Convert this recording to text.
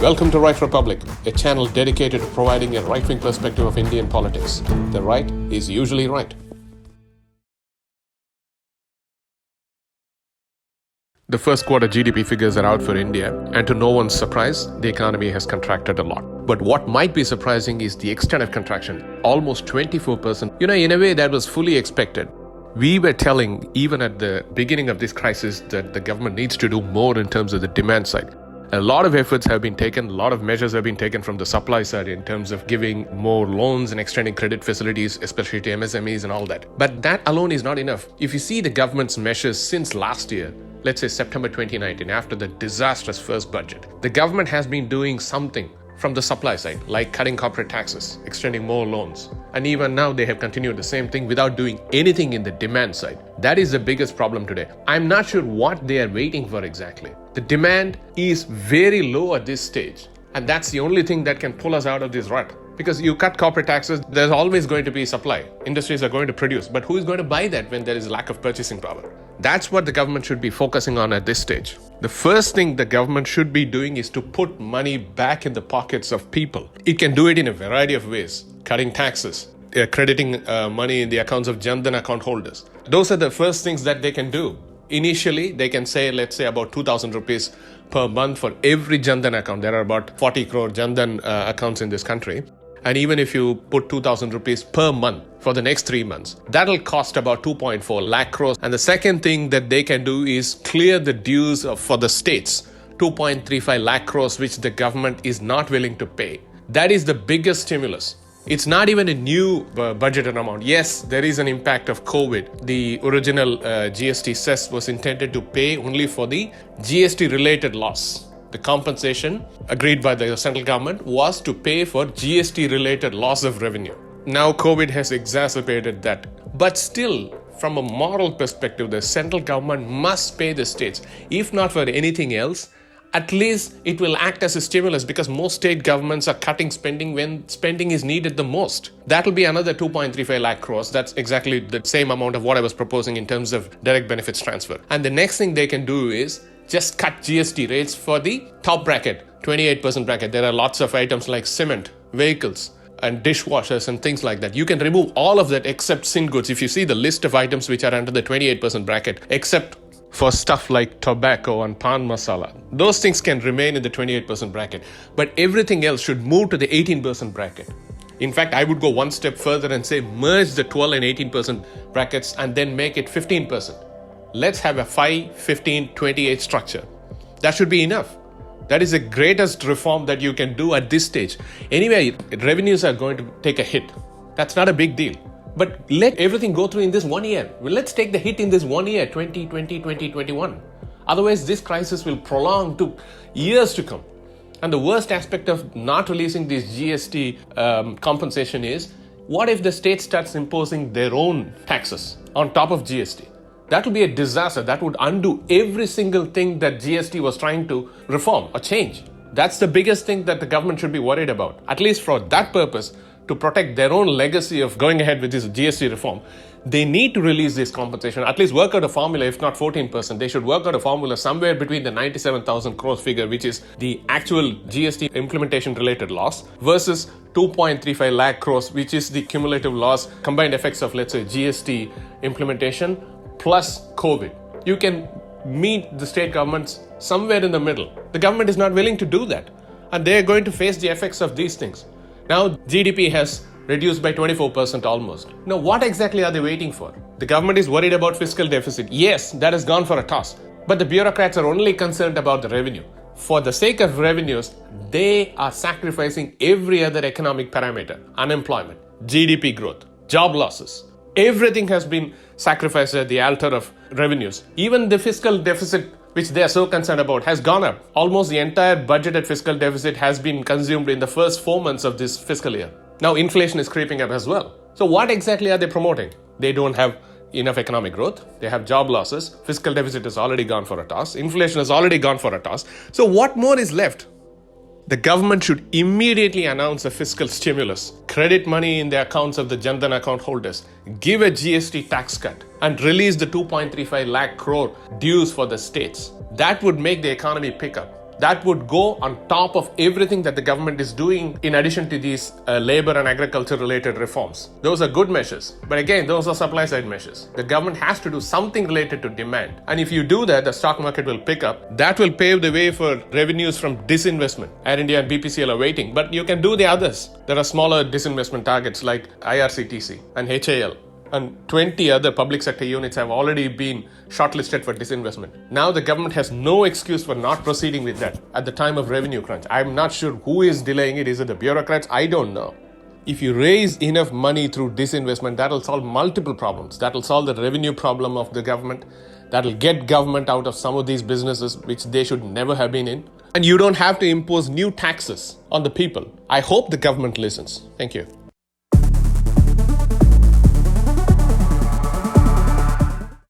Welcome to Right Republic, a channel dedicated to providing a right-wing perspective of Indian politics. The right is usually right. The first quarter GDP figures are out for India, and to no one's surprise, the economy has contracted a lot. But what might be surprising is the extent of contraction, almost 24%. In a way that was fully expected. We were telling, even at the beginning of this crisis, that the government needs to do more in terms of the demand side. A lot of efforts have been taken, a lot of measures have been taken from the supply side in terms of giving more loans and extending credit facilities, especially to MSMEs and all that. But that alone is not enough. If you see the government's measures since last year, let's say September 2019, after the disastrous first budget, the government has been doing something from the supply side, like cutting corporate taxes, extending more loans. And even now they have continued the same thing without doing anything in the demand side. That is the biggest problem today. I'm not sure what they are waiting for exactly. The demand is very low at this stage. And that's the only thing that can pull us out of this rut. Because you cut corporate taxes, there's always going to be supply. Industries are going to produce. But who is going to buy that when there is lack of purchasing power? That's what the government should be focusing on at this stage. The first thing the government should be doing is to put money back in the pockets of people. It can do it in a variety of ways. Cutting taxes, crediting money in the accounts of Jan Dhan account holders. Those are the first things that they can do. Initially, they can say, let's say about 2,000 rupees per month for every Jan Dhan account. There are about 40 crore Jan Dhan accounts in this country. And even if you put 2,000 rupees per month for the next 3 months, that'll cost about 2.4 lakh crores. And the second thing that they can do is clear the dues for the states, 2.35 lakh crores, which the government is not willing to pay. That is the biggest stimulus. It's not even a new budgeted amount. Yes, there is an impact of COVID. The original GST cess was intended to pay only for the GST related loss. The compensation agreed by the central government was to pay for GST related loss of revenue. Now COVID has exacerbated that. But still, from a moral perspective, the central government must pay the states. If not for anything else, at least it will act as a stimulus, because most state governments are cutting spending when spending is needed the most. That will be another 2.35 lakh crores. That's exactly the same amount of what I was proposing in terms of direct benefits transfer. And the next thing they can do is just cut GST rates for the top bracket, 28% bracket. There are lots of items like cement, vehicles, and dishwashers and things like that. You can remove all of that except sin goods. If you see the list of items which are under the 28% bracket, except for stuff like tobacco and pan masala, those things can remain in the 28% bracket. But everything else should move to the 18% bracket. In fact, I would go one step further and say merge the 12 and 18% brackets and then make it 15%. Let's have a 5, 15, 28 structure. That should be enough. That is the greatest reform that you can do at this stage. Anyway, revenues are going to take a hit. That's not a big deal. But let everything go through in this 1 year. Well, let's take the hit in this 1 year, 2020, 2021. Otherwise, this crisis will prolong to years to come. And the worst aspect of not releasing this GST compensation is, what if the state starts imposing their own taxes on top of GST? That would be a disaster. That would undo every single thing that GST was trying to reform or change. That's the biggest thing that the government should be worried about. At least for that purpose, to protect their own legacy of going ahead with this GST reform, they need to release this compensation, at least work out a formula, if not 14%. They should work out a formula somewhere between the 97,000 crores figure, which is the actual GST implementation related loss, versus 2.35 lakh crores, which is the cumulative loss, combined effects of, let's say, GST implementation plus COVID. You can meet the state governments somewhere in the middle. The government is not willing to do that. And they're going to face the effects of these things. Now, GDP has reduced by 24% almost. Now, what exactly are they waiting for? The government is worried about fiscal deficit. Yes, that has gone for a toss. But the bureaucrats are only concerned about the revenue. For the sake of revenues, they are sacrificing every other economic parameter. Unemployment, GDP growth, job losses. Everything has been sacrificed at the altar of revenues. Even the fiscal deficit, which they are so concerned about, has gone up. Almost the entire budgeted fiscal deficit has been consumed in the first 4 months of this fiscal year. Now inflation is creeping up as well. So what exactly are they promoting? They don't have enough economic growth. They have job losses. Fiscal deficit has already gone for a toss. Inflation has already gone for a toss. So what more is left? The government should immediately announce a fiscal stimulus, credit money in the accounts of the Jan Dhan account holders, give a GST tax cut, and release the 2.35 lakh crore dues for the states. That would make the economy pick up. That would go on top of everything that the government is doing in addition to these labor and agriculture related reforms. Those are good measures. But again, those are supply side measures. The government has to do something related to demand. And if you do that, the stock market will pick up. That will pave the way for revenues from disinvestment. Air India and BPCL are waiting. But you can do the others. There are smaller disinvestment targets like IRCTC and HAL. And 20 other public sector units have already been shortlisted for disinvestment. Now the government has no excuse for not proceeding with that at the time of revenue crunch. I'm not sure who is delaying it. Is it the bureaucrats? I don't know. If you raise enough money through disinvestment, that will solve multiple problems. That will solve the revenue problem of the government. That will get government out of some of these businesses which they should never have been in. And you don't have to impose new taxes on the people. I hope the government listens. Thank you.